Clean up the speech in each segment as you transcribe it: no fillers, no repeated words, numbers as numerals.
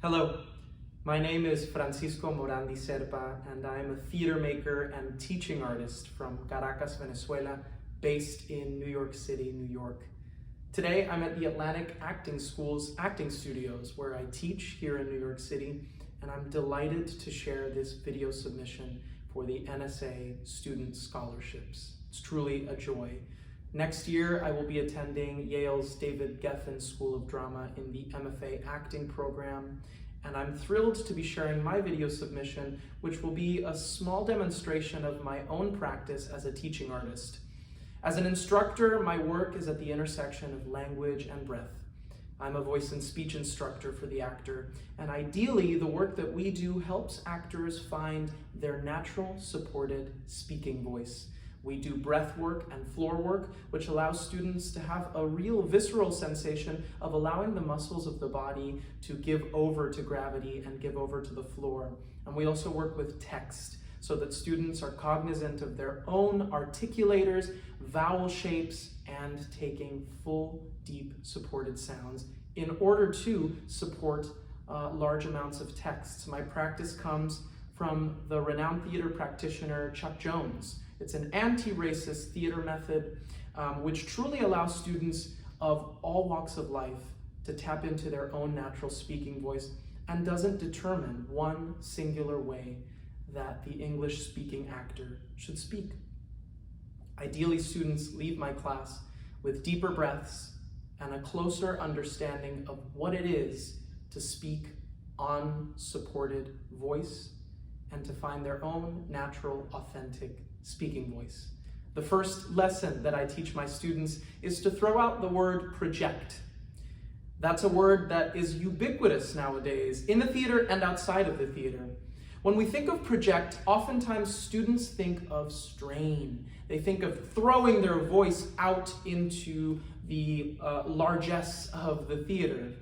Hello, my name is Francisco Morandi Serpa, and I am a theater maker and teaching artist from Caracas, Venezuela, based in New York City, New York. Today, I'm at the Atlantic Acting School's acting studios, where I teach here in New York City, and I'm delighted to share this video submission for the NSA student scholarships. It's truly a joy. Next year, I will be attending Yale's David Geffen School of Drama in the MFA acting program, and I'm thrilled to be sharing my video submission, which will be a small demonstration of my own practice as a teaching artist. As an instructor, my work is at the intersection of language and breath. I'm a voice and speech instructor for the actor, and ideally, the work that we do helps actors find their natural, supported speaking voice. We do breath work and floor work, which allows students to have a real visceral sensation of allowing the muscles of the body to give over to gravity and give over to the floor. And we also work with text, so that students are cognizant of their own articulators, vowel shapes, and taking full, deep, supported sounds in order to support large amounts of texts. My practice comes from the renowned theater practitioner Chuck Jones. It's an anti-racist theater method which truly allows students of all walks of life to tap into their own natural speaking voice and doesn't determine one singular way that the English-speaking actor should speak. Ideally, students leave my class with deeper breaths and a closer understanding of what it is to speak unsupported voice and to find their own natural, authentic speaking voice. The first lesson that I teach my students is to throw out the word project. That's a word that is ubiquitous nowadays in the theater and outside of the theater. When we think of project, oftentimes students think of strain. They think of throwing their voice out into the largesse of the theater.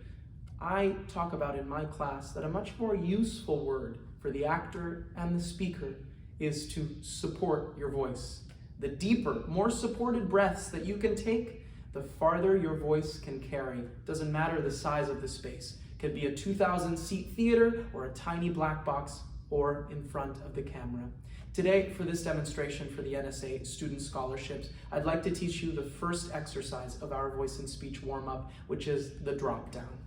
I talk about in my class that a much more useful word for the actor and the speaker is to support your voice. The deeper, more supported breaths that you can take, the farther your voice can carry. Doesn't matter the size of the space. It could be a 2,000-seat theater or a tiny black box or in front of the camera. Today, for this demonstration for the NSA student scholarships, I'd like to teach you the first exercise of our voice and speech warm-up, which is the drop down.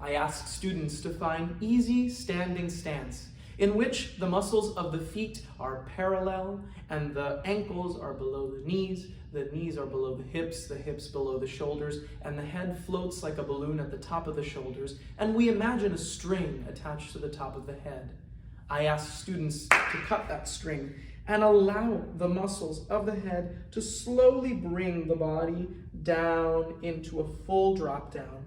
I ask students to find easy standing stance in which the muscles of the feet are parallel and the ankles are below the knees are below the hips below the shoulders, and the head floats like a balloon at the top of the shoulders, and we imagine a string attached to the top of the head. I ask students to cut that string and allow the muscles of the head to slowly bring the body down into a full drop down.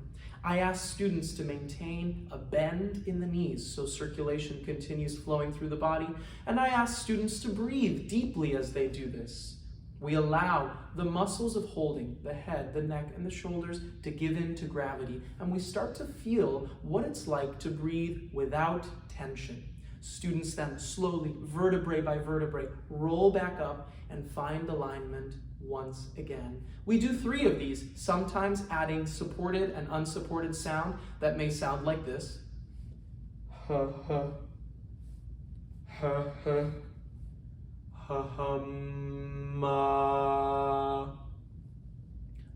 I ask students to maintain a bend in the knees so circulation continues flowing through the body, and I ask students to breathe deeply as they do this. We allow the muscles of holding the head, the neck, and the shoulders to give in to gravity, and we start to feel what it's like to breathe without tension. Students then slowly, vertebrae by vertebrae, roll back up and find alignment once again. We do 3 of these, sometimes adding supported and unsupported sound that may sound like this. Ha ha, ha ha, ha ha, ma.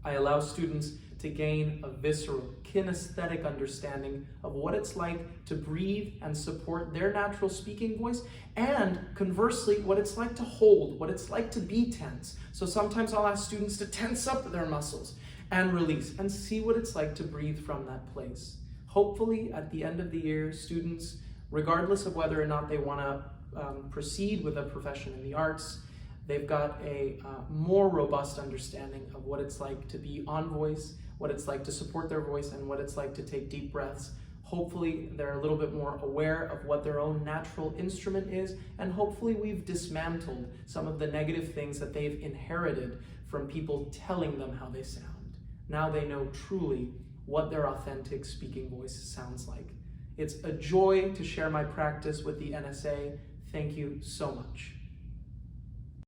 I allow students to gain a visceral, kinesthetic understanding of what it's like to breathe and support their natural speaking voice, and conversely, what it's like to hold, what it's like to be tense. So sometimes I'll ask students to tense up their muscles and release and see what it's like to breathe from that place. Hopefully, at the end of the year, students, regardless of whether or not they want to proceed with a profession in the arts, they've got a more robust understanding of what it's like to be on voice, what it's like to support their voice, and what it's like to take deep breaths. Hopefully, they're a little bit more aware of what their own natural instrument is, and hopefully we've dismantled some of the negative things that they've inherited from people telling them how they sound. Now they know truly what their authentic speaking voice sounds like. It's a joy to share my practice with the NSA. Thank you so much.